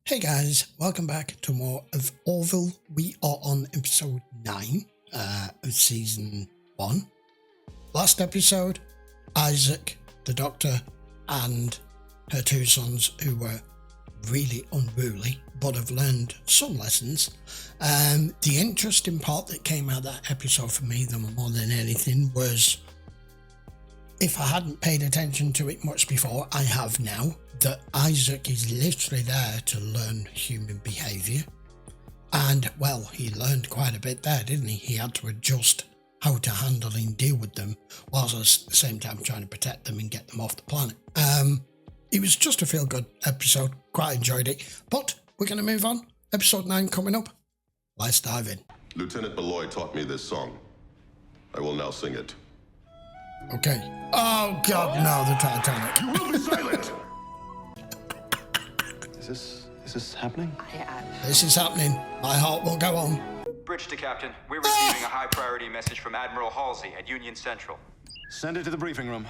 Hey guys, welcome back to more of Orville. We are on episode 9 of season 1. Last episode, Isaac, the doctor, and her two sons, who were really unruly but have learned some lessons. The interesting part that came out of that episode for me, more than anything, was, if I hadn't paid attention to it much before, I have now, that Isaac is literally there to learn human behaviour. And, well, he learned quite a bit there, didn't he? He had to adjust how to handle and deal with them, whilst at the same time trying to protect them and get them off the planet. It was just a feel-good episode. Quite enjoyed it. But we're going to move on. Episode 9 coming up. Let's dive in. Lieutenant Malloy taught me this song. I will now sing it. Okay. Oh, God, no, the Titanic. You will be silent! Is this happening? This is happening. My heart will go on. Bridge to Captain. We're receiving a high-priority message from Admiral Halsey at Union Central. Send it to the briefing room.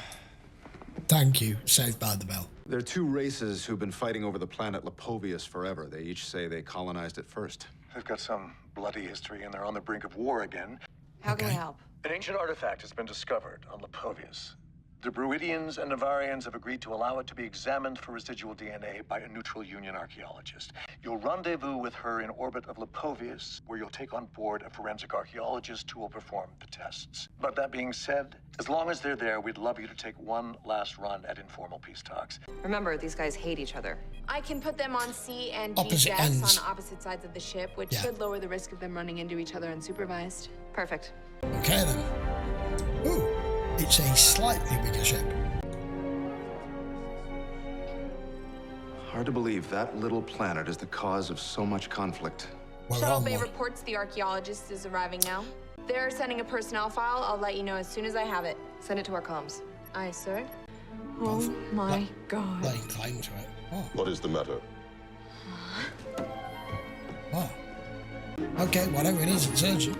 Thank you. Saved by the bell. There are two races who've been fighting over the planet Lipovius forever. They each say they colonized it first. They've got some bloody history and they're on the brink of war again. How can we help? An ancient artifact has been discovered on Lipovius. The Bruidians and Navarians have agreed to allow it to be examined for residual DNA by a neutral Union archaeologist. You'll rendezvous with her in orbit of Lipovius, where you'll take on board a forensic archaeologist who will perform the tests. But that being said, as long as they're there, we'd love you to take one last run at informal peace talks. Remember, these guys hate each other. I can put them on C and D Opposite decks ends. on opposite sides of the ship, which Yeah. should lower the risk of them running into each other unsupervised. Perfect. Okay, then. Ooh, it's a slightly bigger ship. Hard to believe that little planet is the cause of so much conflict. We're Shuttle on Bay one. reports the archaeologist is arriving now. They're sending a personnel file. I'll let you know as soon as I have it. Send it to our comms. Aye, sir. Oh my God. Laying claim to it. Oh, What is the matter? oh. Okay, whatever it is, it's urgent.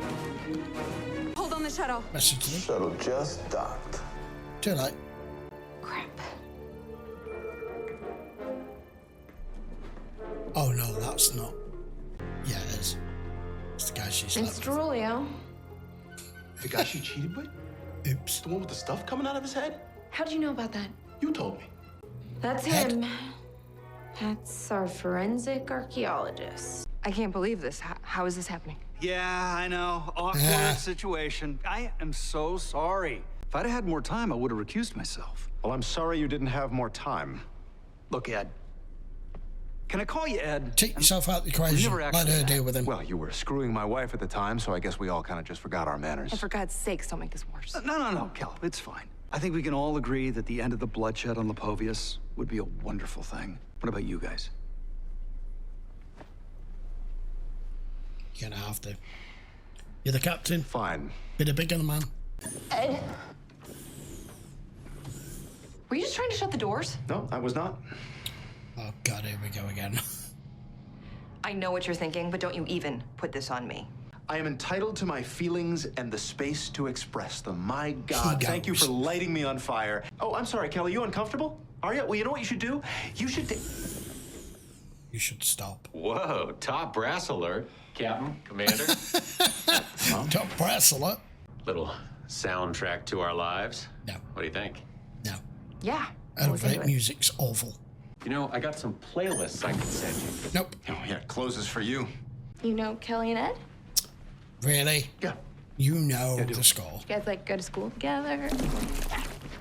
Hold on the shuttle. Message to them. Shuttle just docked. Too late. Crap. Oh, no, that's not. Yeah, it is. It's the guy she slept It's Drolio. The guy she cheated with? with. Oops. The one with the stuff coming out of his head? How'd you know about that? You told me. That's Head. him. That's our forensic archaeologist. I can't believe this. How is this happening? Yeah, I know. Awkward Yeah. situation. I am so sorry. If I'd had more time, I would have recused myself. Well, I'm sorry you didn't have more time. Look, Ed. Can I call you Ed? Take yourself out of the equation. never Let actually her met. deal with him. Well, you were screwing my wife at the time, so I guess we all kind of just forgot our manners. And for God's sakes, don't make this worse. No, Kel. It's fine. I think we can all agree that the end of the bloodshed on Lipovius would be a wonderful thing. What about you guys? You're going to have to. You're the captain. Fine. Bit bigger than the man. Ed, Were you just trying to shut the doors? No, I was not. Oh, God, here we go again. I know what you're thinking, but don't you even put this on me. I am entitled to my feelings and the space to express them. My God, thank you goes. for lighting me on fire. Oh, I'm sorry, Kelly. You uncomfortable? Are you? Well, you know what you should do? You should... You should stop. Whoa, top brass alert. Captain, Commander. Top brass alert. Little soundtrack to our lives. No, What do you think? no. Yeah. I was into Elevate it. music's awful. You know, I got some playlists I can send you. Nope. Oh, yeah, closes for you. you know Kelly and Ed? Really? Yeah. You know I do. the score. You guys like go to school together?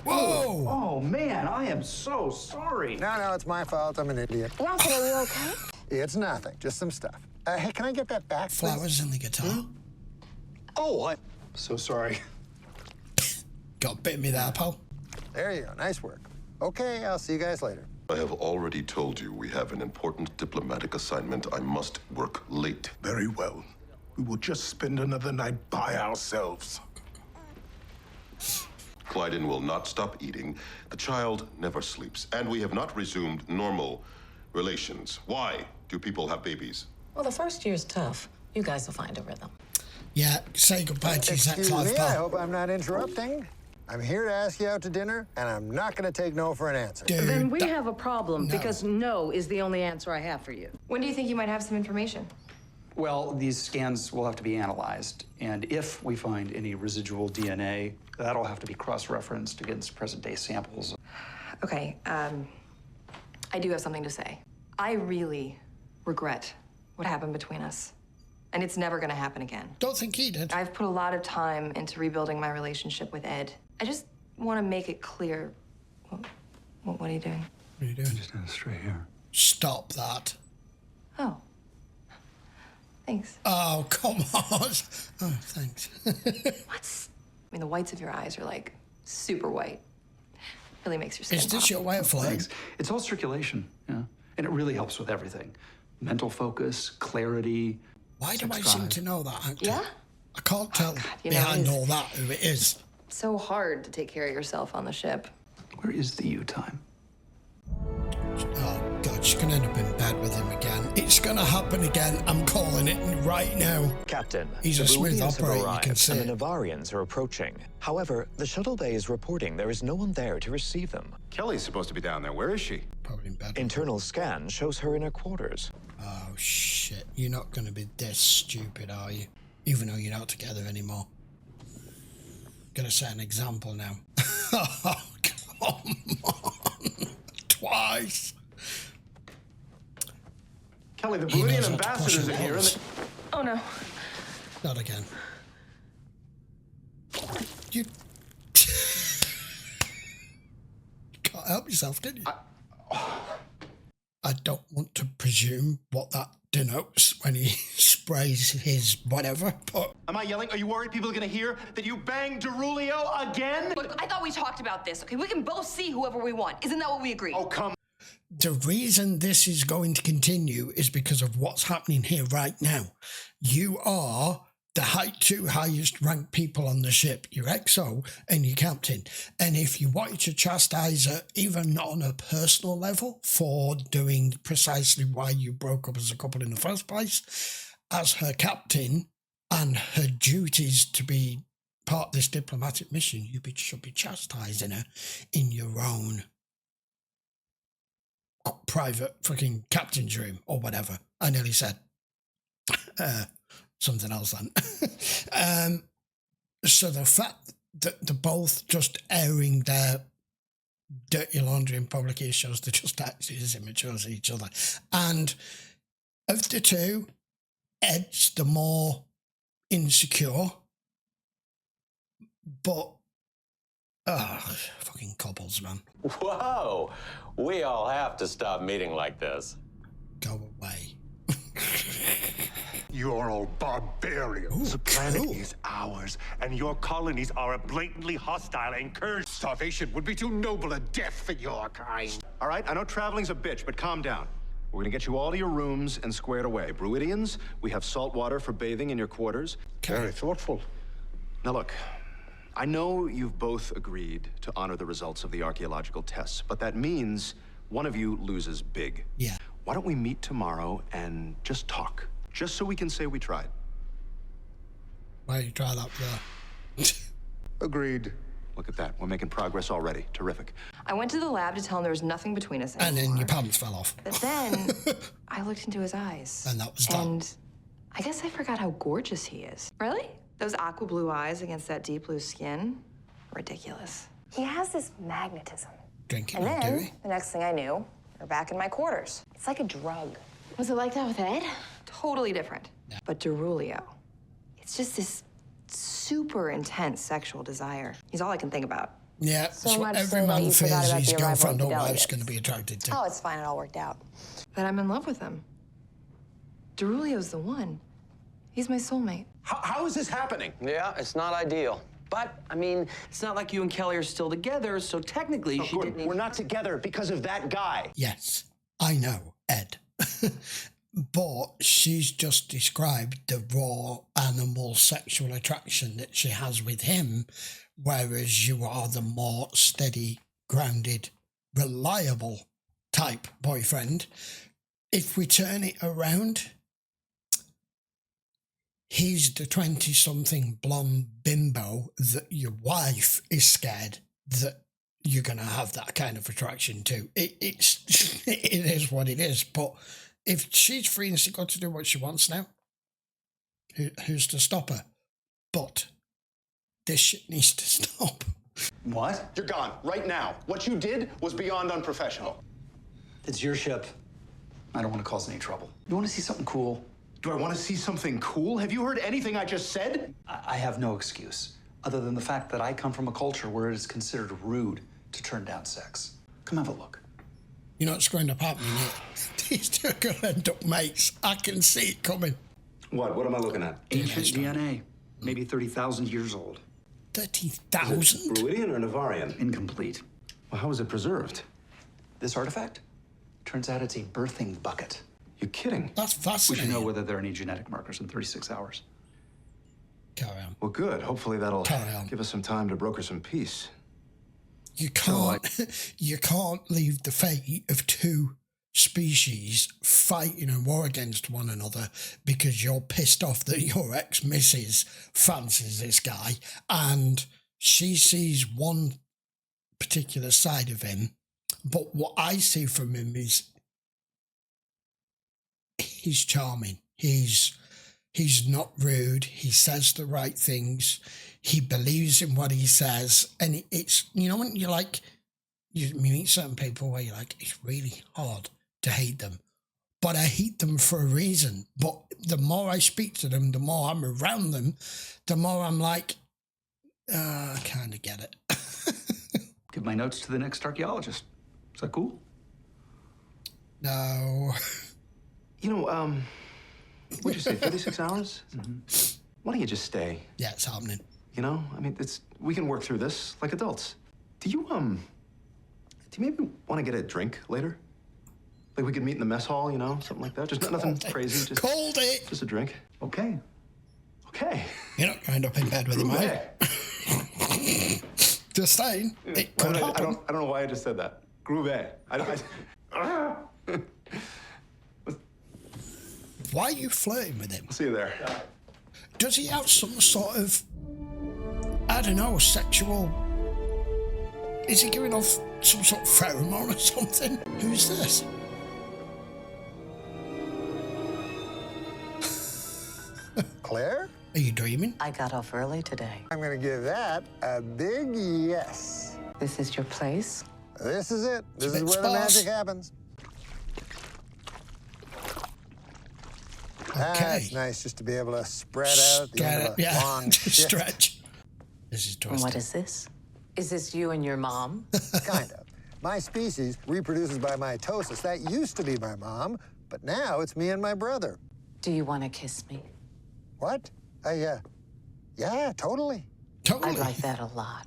Whoa! Oh, man, I am so sorry. No, it's my fault. I'm an idiot. Yaphit, are you okay? It's nothing, just some stuff. Hey, can I get that back, please? Flowers in the guitar. Oh, I'm so sorry. Got bit me there, pal. There you go. Nice work. Okay, I'll see you guys later. I have already told you we have an important diplomatic assignment. I must work late. Very well. We will just spend another night by ourselves. Clyden will not stop eating. The child never sleeps. And we have not resumed normal relations. Why do people have babies? Well, the first year's tough. You guys will find a rhythm. Yeah, say goodbye to your sex Excuse life, me, I pal. hope I'm not interrupting. I'm here to ask you out to dinner, and I'm not going to take no for an answer. Dude, Then we have a problem, no. because no is the only answer I have for you. When do you think you might have some information? Well, these scans will have to be analyzed, and if we find any residual DNA, that'll have to be cross-referenced against present-day samples. Okay, I do have something to say. I really regret what happened between us. And it's never gonna happen again. Don't think he did. I've put a lot of time into rebuilding my relationship with Ed. I just want to make it clear. What are you doing? What are you doing? Just straight here. Stop that. Oh. Thanks. Oh, come on. Oh, thanks. What? I mean, the whites of your eyes are like super white. Really makes your skin Is this pop. your way of flying? Thanks. It's all circulation, yeah. And it really helps with everything. Mental focus, clarity. Why do I sex seem drive. to know that actor? Yeah? I can't tell you know, behind he's- all that who it is. So hard to take care of yourself on the ship. Where is the you time? Oh, God, she's going to end up in bed with him again. It's going to happen again. I'm calling it right now. Captain, He's the a smooth Bruidians have operator, you can arrived, see and it. the Navarians are approaching. However, the shuttle bay is reporting there is no one there to receive them. Kelly's supposed to be down there. Where is she? Probably in bed. Internal scan shows her in her quarters. Oh, shit. You're not going to be this stupid, are you? Even though you're not together anymore. Gonna set an example now. Oh, come on. Twice. Kelly, the He knows Bruidian how to push ambassadors it are here. And once. Oh no. Not again. You can't help yourself, can you? I don't want to presume what that denotes when he sprays his whatever, but Am I yelling? Are you worried people are going to hear that you banged Derulio again? Look, I thought we talked about this. Okay, we can both see whoever we want. Isn't that what we agreed? Oh, come. the reason this is going to continue is because of what's happening here right now. You are the two highest ranked people on the ship, your XO and your captain. And if you wanted to chastise her, even on a personal level, for doing precisely why you broke up as a couple in the first place, as her captain and her duties to be part of this diplomatic mission, you should be chastising her in your own private fucking captain's room or whatever. I nearly said something else then. So the fact that they're both just airing their dirty laundry in public here shows they're just actually as immature as each other. And of the two, Ed's the more insecure, but fucking cobbles, man. Whoa! We all have to stop meeting like this. Go away. You're all barbarians. The planet is ours, and your colonies are a blatantly hostile incursion. Starvation would be too noble a death for your kind. All right, I know traveling's a bitch, but calm down. We're gonna get you all to your rooms and squared away. Bruidians, we have salt water for bathing in your quarters. Very thoughtful. Now look, I know you've both agreed to honor the results of the archaeological tests, but that means one of you loses big. Yeah. Why don't we meet tomorrow and just talk? Just so we can say we tried. Why don't you try that there? Agreed. Look at that. We're making progress already. Terrific. I went to the lab to tell him there was nothing between us And anymore. then your pants fell off. But then I looked into his eyes. And that was that. And I guess I forgot how gorgeous he is. Really? Those aqua blue eyes against that deep blue skin? Ridiculous. He has this magnetism. Drinking And or then, doing? the next thing I knew, we're back in my quarters. It's like a drug. Was it like that with Ed? Totally different. Yeah. But Derulio, it's just this super intense sexual desire. He's all I can think about. Yeah, So that's what much every so that man you forgot fears about his the arrival girlfriend of or the wife's delegates. going to be attracted to. Oh, it's fine. It all worked out. That I'm in love with him. Derulio's the one. He's my soulmate. How is this happening? Yeah, it's not ideal. But, I mean, it's not like you and Kelly are still together, so technically she didn't... We're not together because of that guy. Yes, I know, Ed. But she's just described the raw animal sexual attraction that she has with him, whereas you are the more steady, grounded, reliable type boyfriend. If we turn it around, he's the 20-something blonde bimbo that your wife is scared that you're going to have that kind of attraction to. It is what it is. But if she's free and she's got to do what she wants now, who's to stop her? But this shit needs to stop. What? You're gone, right now. What you did was beyond unprofessional. It's your ship. I don't want to cause any trouble. You want to see something cool? Do I want to see something cool? Have you heard anything I just said? I have no excuse, other than the fact that I come from a culture where it is considered rude to turn down sex. Come have a look. You know what's going to happen here? These two are going to end up mates. I can see it coming. What? What am I looking at? Ancient DNA. Maybe 30,000 years old. 30,000? Druidian or Navarian? Incomplete. Well, how was it preserved? This artifact? Turns out it's a birthing bucket. You're kidding. That's We fascinating. should know whether there are any genetic markers in 36 hours. Carry on. Well, good. Hopefully that'll Carry on. give us some time to broker some peace. You can't, you can't leave the fate of two species fighting a war against one another because you're pissed off that your ex-missus fancies this guy and she sees one particular side of him, but what I see from him is he's charming. He's not rude. He says the right things. He believes in what he says. And it's, you know, when you're like, you meet certain people where you're like, it's really hard to hate them. But I hate them for a reason. But the more I speak to them, the more I'm around them, the more I'm like, I kind of get it. Give my notes to the next archaeologist. Is that cool? No. You know, what'd you say, 36 hours? Mm-hmm. Why don't you just stay? Yeah, it's happening. You know, I mean, we can work through this like adults. Do you maybe want to get a drink later? Like we could meet in the mess hall, you know, something like that. Just nothing crazy. Just Called it. Just a drink. Okay. Okay. You're not going to end up in bed with him, are you? Just saying. It could happen. I don't know why I just said that. Groove. Why are you flirting with him? I'll see you there. Does he have some sort of, I don't know, sexual... Is he giving off some sort of pheromone or something? Who's this? Claire? Are you dreaming? I got off early today. I'm gonna give that a big yes. This is your place? This is it. This is It's where the sparse. magic happens. Okay. It's nice just to be able to spread out at the end of a long shift. Stretch. This is And twisted. what is this? Is this you and your mom? Kind of. My species reproduces by mitosis. That used to be my mom, but now it's me and my brother. Do you want to kiss me? What? Yeah, totally. Totally. I'd like that a lot.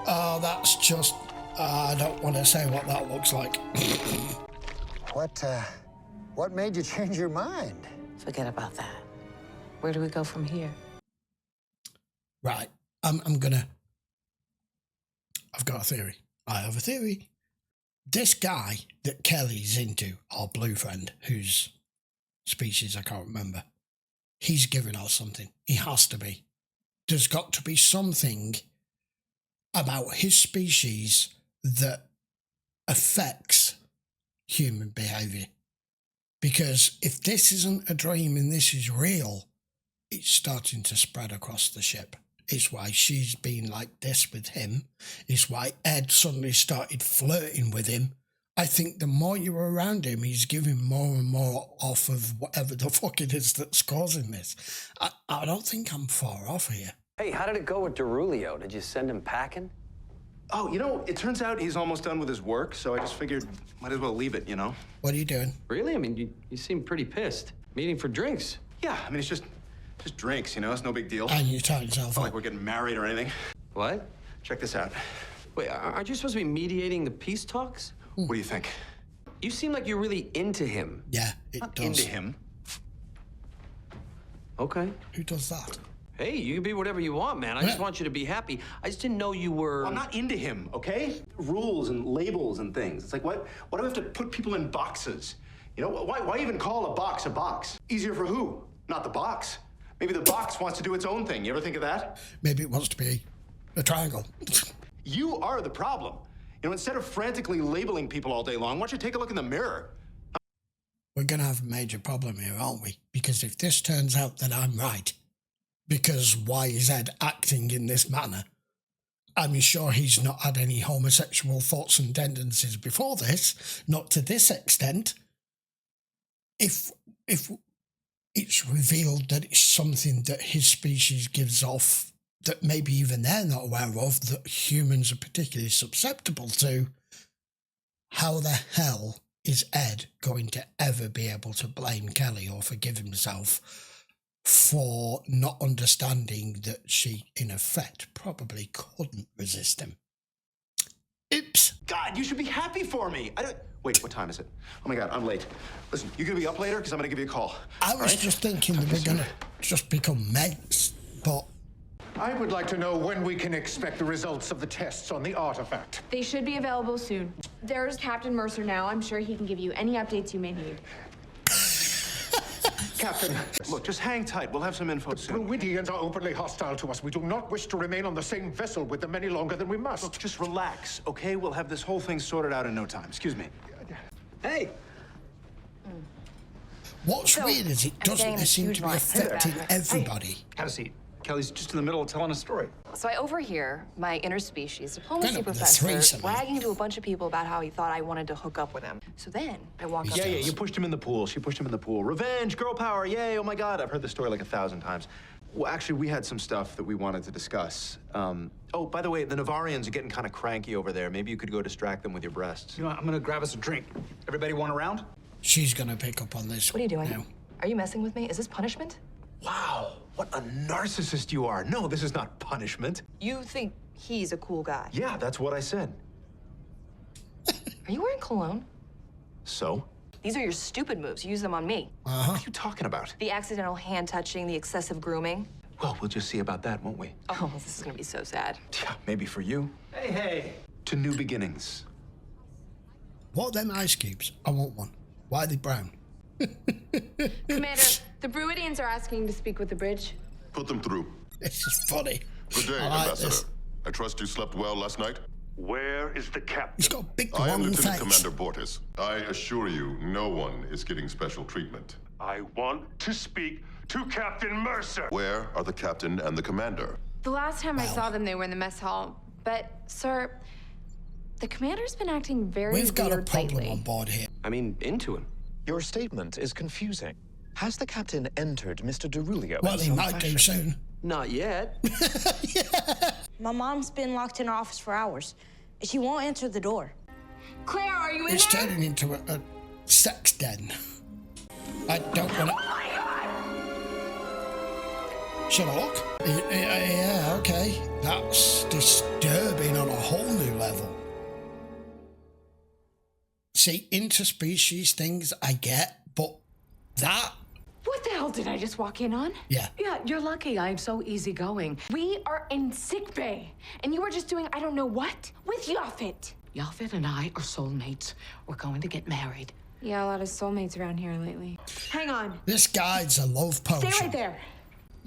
Oh, that's just... I don't want to say what that looks like. What made you change your mind? Forget about that. Where do we go from here? Right. I've got a theory. I have a theory. This guy that Kelly's into, our blue friend, whose species I can't remember, he's giving us something. He has to be. There's got to be something about his species that affects human behavior. Because if this isn't a dream and this is real, it's starting to spread across the ship. It's why she's been like this with him. It's why Ed suddenly started flirting with him. I think the more you're around him, he's giving more and more off of whatever the fuck it is that's causing this. I don't think I'm far off here. Hey, how did it go with Derulio? Did you send him packing? Oh, you know, it turns out he's almost done with his work, so I just figured might as well leave it, you know? What are you doing? Really? I mean, you seem pretty pissed. Meeting for drinks. Yeah, I mean, it's just drinks, you know? It's no big deal. And you tie yourself It's not like we're getting married or anything. What? Check this out. Wait, aren't you supposed to be mediating the peace talks? What do you think? You seem like you're really into him. Yeah, it Not does. into him. Okay. Who does that? Hey, you can be whatever you want, man. I just Yeah. want you to be happy. I just didn't know you were... Well, I'm not into him, okay? Rules and labels and things. It's like, what do we have to put people in boxes? You know, why even call a box a box? Easier for who? Not the box. Maybe the box wants to do its own thing. You ever think of that? Maybe it wants to be a triangle. You are the problem. You know, instead of frantically labeling people all day long, why don't you take a look in the mirror? We're going to have a major problem here, aren't we? Because if this turns out that I'm right, because why is Ed acting in this manner? I'm sure he's not had any homosexual thoughts and tendencies before this, not to this extent. If it's revealed that it's something that his species gives off that maybe even they're not aware of, that humans are particularly susceptible to, how the hell is Ed going to ever be able to blame Kelly or forgive himself for not understanding that she, in effect, probably couldn't resist him? Oops. God, you should be happy for me. Wait, what time is it? Oh my God, I'm late. Listen, you gonna be up later? Because I'm gonna give you a call. I was just thinking that we're gonna just become mates, but... I would like to know when we can expect the results of the tests on the artifact. They should be available soon. There's Captain Mercer now. I'm sure he can give you any updates you may need. Captain, look, just hang tight. We'll have some info soon. Druidians are openly hostile to us. We do not wish to remain on the same vessel with them any longer than we must. Look, just relax, okay? We'll have this whole thing sorted out in no time. Excuse me. Hey. What's weird is it doesn't seem to be affecting everybody. Hey, have a seat. Kelly's just in the middle of telling a story. So I overhear my interspecies diplomacy professor bragging to a bunch of people about how he thought I wanted to hook up with him. So then I walk up. Yeah, you pushed him in the pool. She pushed him in the pool. Revenge, girl power, yay, oh my God. I've heard this story like 1,000 times. Well, actually, we had some stuff that we wanted to discuss. Oh, by the way, the Navarians are getting kind of cranky over there. Maybe you could go distract them with your breasts. You know what, I'm gonna grab us a drink. Everybody want a round? She's gonna pick up on this. What are you doing? Now. Are you messing with me? Is this punishment? Wow, what a narcissist you are. No, this is not punishment. You think he's a cool guy? Yeah, that's what I said. Are you wearing cologne? So? These are your stupid moves. You use them on me. What are you talking about? The accidental hand touching, the excessive grooming. Well, we'll just see about that, won't we? Oh, this is gonna be so sad. Yeah, maybe for you. Hey. To new beginnings. What are them ice cubes? I want one. Why are they brown? Commander, the Druidians are asking to speak with the bridge. Put them through. This is funny. Good day, I like Ambassador. this. I trust you slept well last night? Where is the captain? He's got a big I am long Lieutenant face. Commander Bortis. I assure you, no one is getting special treatment. I want to speak to Captain Mercer. Where are the captain and the commander? The last time I saw them, they were in the mess hall. But, sir, the commander's been acting very We've got a weird problem lately. on board here. I mean, into him. Your statement is confusing. Has the captain entered Mr. Derulio? Well, he might do soon. Not yet. My mom's been locked in her office for hours. She won't answer the door. Claire, are you in It's there? turning into a sex den. I don't want to... Oh my God! Sherlock? Yeah, okay. That's disturbing on a whole new level. See, interspecies things I get, but that... What the hell did I just walk in on? Yeah. Yeah, you're lucky. I'm so easygoing. We are in sickbay, and you were just doing I don't know what with Yaphit. Yaphit and I are soulmates. We're going to get married. Yeah, a lot of soulmates around here lately. Hang on. This guy's a love potion. Stay right there.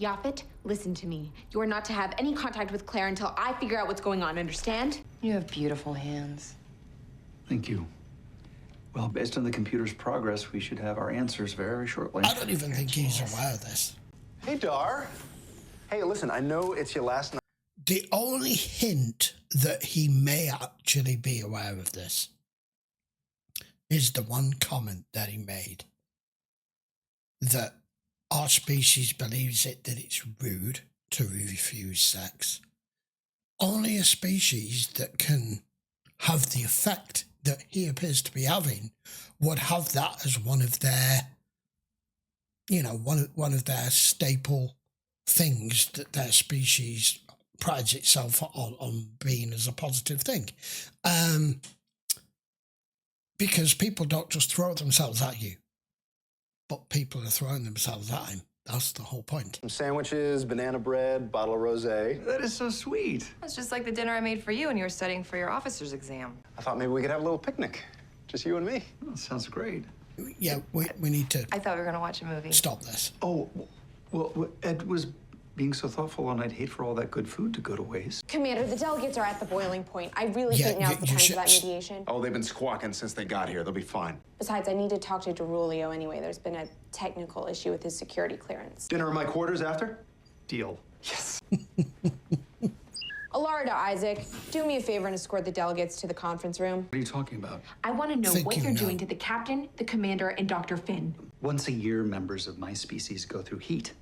Yaphit, listen to me. You are not to have any contact with Claire until I figure out what's going on, understand? You have beautiful hands. Thank you. Well, based on the computer's progress, we should have our answers very shortly. I don't even think he's aware of this. Hey, Dar. Hey, listen, I know it's your last night. The only hint that he may actually be aware of this is the one comment that he made. That our species believes that it's rude to refuse sex. Only a species that can have the effect that he appears to be having would have that as one of their, you know, one of their staple things that their species prides itself on being as a positive thing. Because people don't just throw themselves at you, but people are throwing themselves at him. That's the whole point. Some sandwiches, banana bread, bottle of rosé. That is so sweet. It's just like the dinner I made for you when you were studying for your officer's exam. I thought maybe we could have a little picnic. Just you and me. That sounds great. Yeah, we need to I thought we were gonna watch a movie. stop this. Oh, well, Ed was being so thoughtful, and I'd hate for all that good food to go to waste. Commander, the delegates are at the boiling point. I really Yeah, think now's the you time should- for that mediation. Oh, they've been squawking since they got here. They'll be fine. Besides, I need to talk to DeRulio anyway. There's been a technical issue with his security clearance. Dinner in my quarters after? Deal. Yes. Alarda, Isaac, do me a favor and escort the delegates to the conference room. What are you talking about? I want to know Think what you they're know. doing to the captain, the commander, and Dr. Finn. Once a year, members of my species go through heat.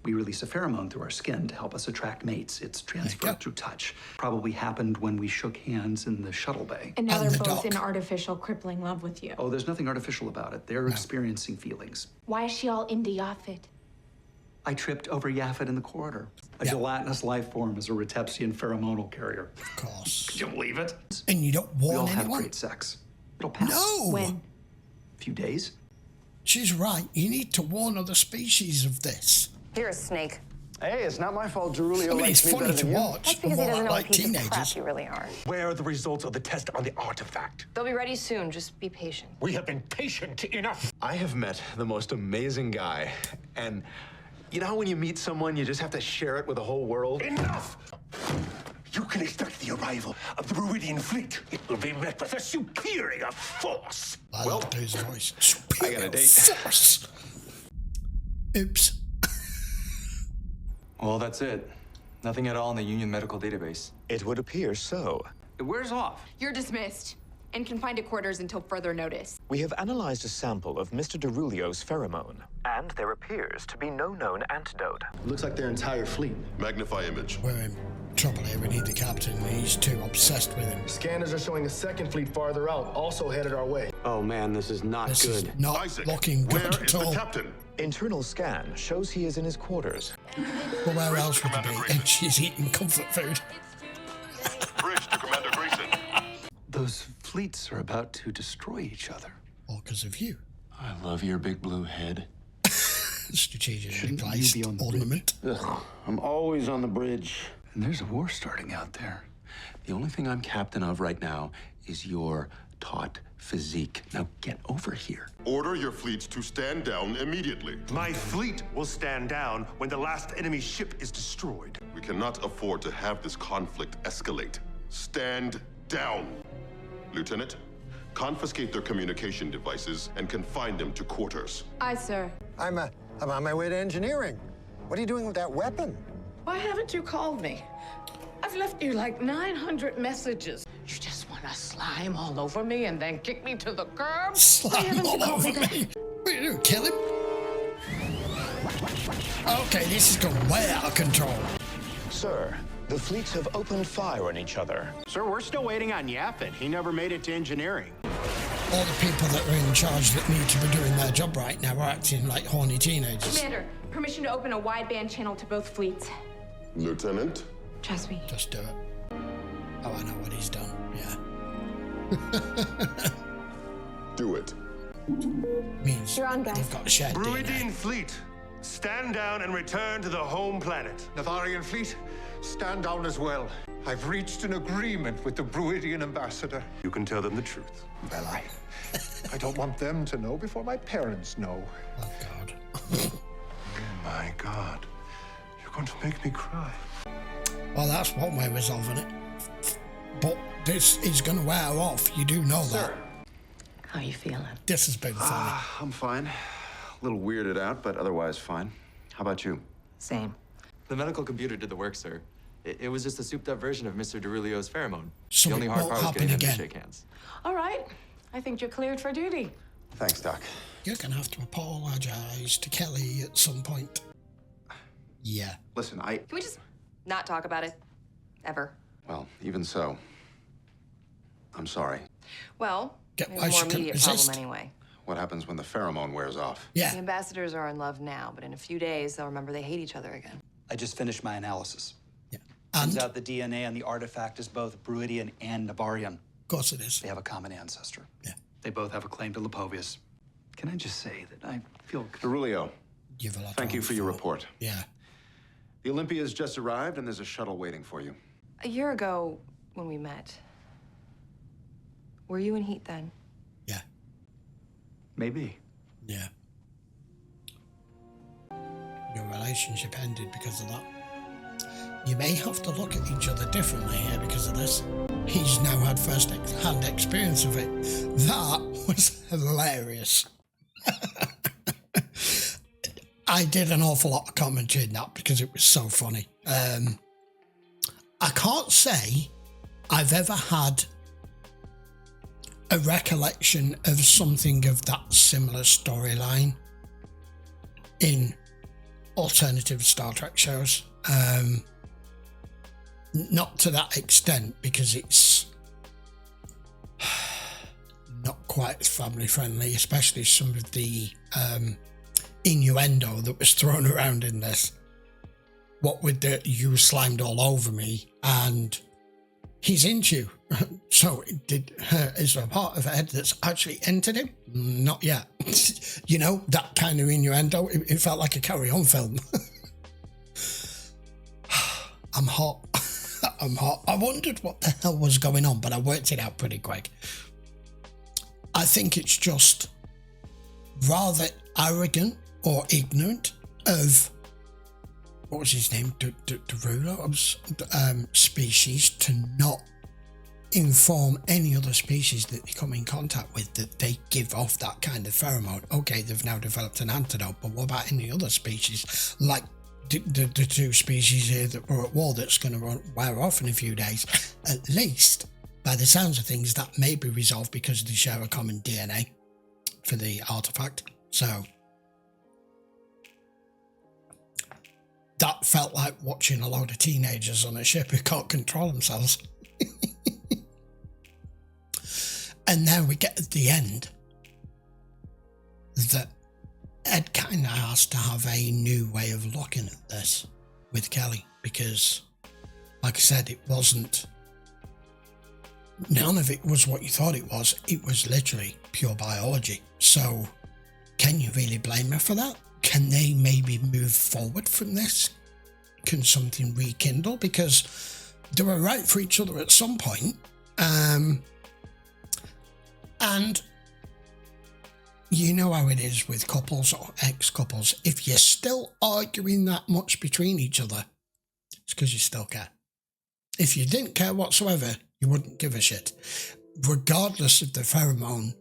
We release a pheromone through our skin to help us attract mates. It's transferred through touch. Probably happened when we shook hands in the shuttle bay. And now they're both in artificial crippling love with you. Oh, there's nothing artificial about it. They're experiencing feelings. Why is she all into Yaphit? I tripped over Yaphit in the corridor. A gelatinous life form is a Retepsian pheromonal carrier. Of course. Could you believe it? And you don't We warn all have anyone? great sex. It'll pass. No! When? A few days. She's right. You need to warn other species of this. You're a snake. Hey, it's not my fault Derulio I mean, likes it's me funny better to than you. watch. That's because he more doesn't know like what piece of crap teenagers. you really are. Where are the results of the test on the artifact? They'll be ready soon. Just be patient. We have been patient enough. I have met the most amazing guy, and you know how when you meet someone, you just have to share it with the whole world? Enough! You can expect the arrival of the Bruidian fleet. It will be met with a superior force. I love his voice. I got a date. Force. Oops. Well, that's it. Nothing at all in the Union medical database. It would appear so. It wears off. You're dismissed and confined to quarters until further notice. We have analyzed a sample of Mr. Derulio's pheromone, and there appears to be no known antidote. Looks like their entire fleet. Magnify image. We're in trouble here. We need the captain. He's too obsessed with him. Scanners are showing a second fleet farther out, also headed our way. Oh man, this is not This is good. not looking good at all. Captain? Internal scan shows he is in his quarters. Well, where else would he be? And she's eating comfort food. Bridge to Commander Grayson. Those fleets are about to destroy each other. All because of you. I love your big blue head. Strategically placed ornament. Ugh, I'm always on the bridge. And there's a war starting out there. The only thing I'm captain of right now is your taut physique. Now get over here. Order your fleets to stand down immediately. My fleet will stand down when the last enemy ship is destroyed. We cannot afford to have this conflict escalate. Stand down. Lieutenant, confiscate their communication devices and confine them to quarters. Aye, sir. I'm on my way to engineering. What are you doing with that weapon? Why haven't you called me? I've left you like 900 messages. You just want to slime all over me and then kick me to the curb? Slime all over me. What are you doing? Kill him? Okay, this is going way out of control. Sir, the fleets have opened fire on each other. Sir, we're still waiting on Yaphit. He never made it to engineering. All the people that are in charge that need to be doing their job right now are acting like horny teenagers. Commander, permission to open a wideband channel to both fleets. Lieutenant? Trust me. Just do it. Oh, I know what he's done. Yeah. Do it. Means You're on, guys. we've got shared DNA. Bruidian fleet, stand down and return to the home planet. Navarian fleet, stand down as well. I've reached an agreement with the Bruidian ambassador. You can tell them the truth. Well, I don't want them to know before my parents know. Oh, God. Oh, my God. You're going to make me cry. Well, that's one way of resolving it. But this is going to wear off. You do know that. How you feeling? This has been funny. I'm fine. A little weirded out, but otherwise fine. How about you? Same. The medical computer did the work, sir. It was just a souped-up version of Mr. Derulio's pheromone. So the only it hard won't part was happen getting them to again. shake hands. All right. I think you're cleared for duty. Thanks, Doc. You're going to have to apologize to Kelly at some point. Yeah. Listen, Can we just not talk about it? Ever. Well, even so, I'm sorry. Well, Get we why have a she more couldn't immediate problem resist. anyway. What happens when the pheromone wears off? Yeah. The ambassadors are in love now, but in a few days, they'll remember they hate each other again. I just finished my analysis. Yeah. Turns out the DNA on the artifact is both Bruidian and Navarian. Of course it is. They have a common ancestor. Yeah. They both have a claim to Lipovius. Can I just say that I feel... Derulio, You've a lot thank you for your report. Yeah. The Olympia's just arrived, and there's a shuttle waiting for you. A year ago, when we met, were you in heat then? Yeah. Maybe. Yeah. Your relationship ended because of that. You may have to look at each other differently here because of this. He's now had first-hand experience of it. That was hilarious. I did an awful lot of commentary in that because it was so funny. I can't say I've ever had a recollection of something of that similar storyline in alternative Star Trek shows. Not to that extent, because it's not quite family friendly, especially some of the innuendo that was thrown around in this. What with the "you slimed all over me" and "he's into you." So is there a part of the head that's actually entered him? Not yet. You know, that kind of innuendo. It felt like a carry-on film. I'm hot. I'm hot. I wondered what the hell was going on, but I worked it out pretty quick. I think it's just rather arrogant or ignorant of, what was his name, Derulo's species, to not inform any other species that they come in contact with that they give off that kind of pheromone. Okay, they've now developed an antidote, but what about any other species, like the two species here that were at war that's going to wear off in a few days? At least, by the sounds of things, that may be resolved because they share a common DNA for the artifact. So that felt like watching a load of teenagers on a ship who can't control themselves. And then we get at the end that Ed kind of has to have a new way of looking at this with Kelly, because, like I said, none of it was what you thought it was. It was literally pure biology. So can you really blame her for that? Can they maybe move forward from this? Can something rekindle? Because they were right for each other at some point. And you know how it is with couples or ex-couples. If you're still arguing that much between each other, it's because you still care. If you didn't care whatsoever, you wouldn't give a shit. Regardless of the pheromone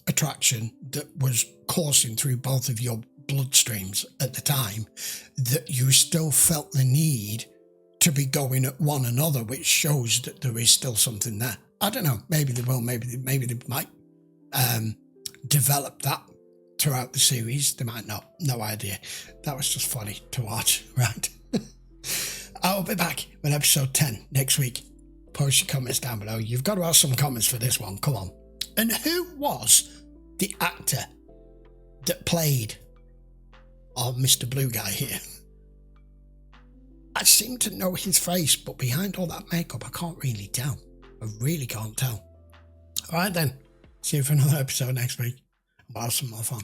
attraction that was coursing through both of your bloodstreams at the time, that you still felt the need to be going at one another, which shows that there is still something there. I don't know, maybe they will, maybe they might develop that throughout the series. They might not, no idea. That was just funny to watch, right? I'll be back with episode 10 next week. Post your comments down below. You've got to have some comments for this one, come on. And who was the actor that played our Mr. Blue guy here? I seem to know his face, but behind all that makeup, I can't really tell. I really can't tell. All right then, see you for another episode next week. We'll have some more fun.